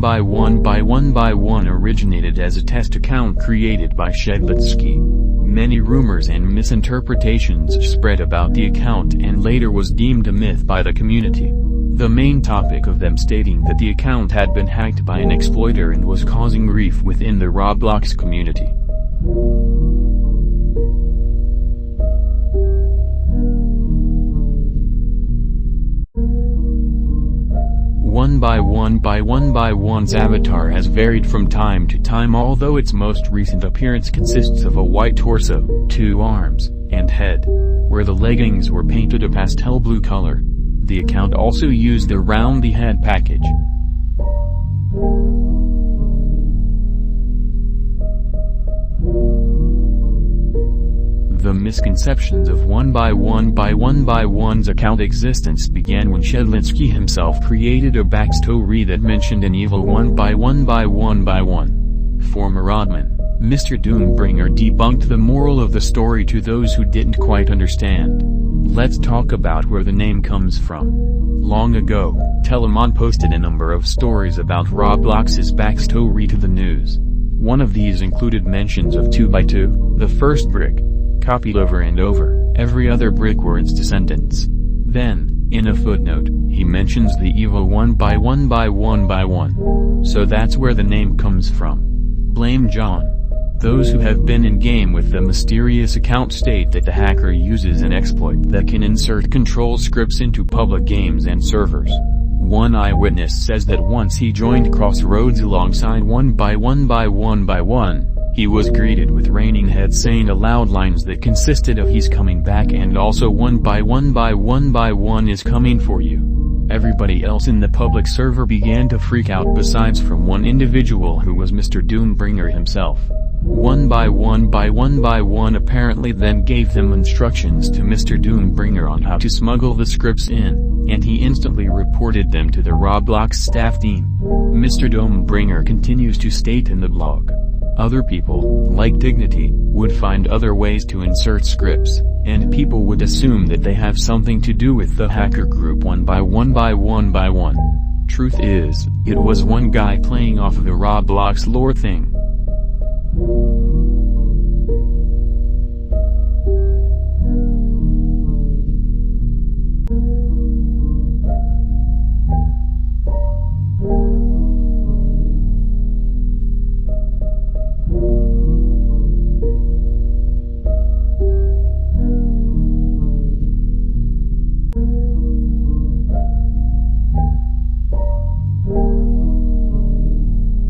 1x1x1x1 originated as a test account created by Shedletsky. Many rumors and misinterpretations spread about the account and later was deemed a myth by the community. The main topic of them stating that the account had been hacked by an exploiter and was causing grief within the ROBLOX community. 1x1x1x1's avatar has varied from time to time, although its most recent appearance consists of a white torso, 2 arms, and head, where the leggings were painted a pastel blue color. The account also used the round the head package. The misconceptions of 1x1x1x1's account existence began when Shedletsky himself created a backstory that mentioned an evil 1x1x1x1. Former admin, Mr. Doombringer debunked the moral of the story to those who didn't quite understand. Let's talk about where the name comes from. Long ago, Telemon posted a number of stories about Roblox's backstory to the news. One of these included mentions of 2x2, the first brick, copied over and over, every other brick were its descendants. Then, in a footnote, he mentions the evil 1x1x1x1. So that's where the name comes from. Blame John. Those who have been in game with the mysterious account state that the hacker uses an exploit that can insert control scripts into public games and servers. One eyewitness says that once he joined Crossroads alongside 1x1x1x1, he was greeted with raining heads saying aloud lines that consisted of "he's coming back" and also 1x1x1x1 is coming for you. Everybody else in the public server began to freak out besides from one individual who was Mr. Doombringer himself. 1x1x1x1 apparently then gave them instructions to Mr. Doombringer on how to smuggle the scripts in, and he instantly reported them to the ROBLOX staff team. Mr. Doombringer continues to state in the blog, other people, like Dignity, would find other ways to insert scripts, and people would assume that they have something to do with the hacker group 1x1x1x1. Truth is, it was one guy playing off of the ROBLOX lore thing.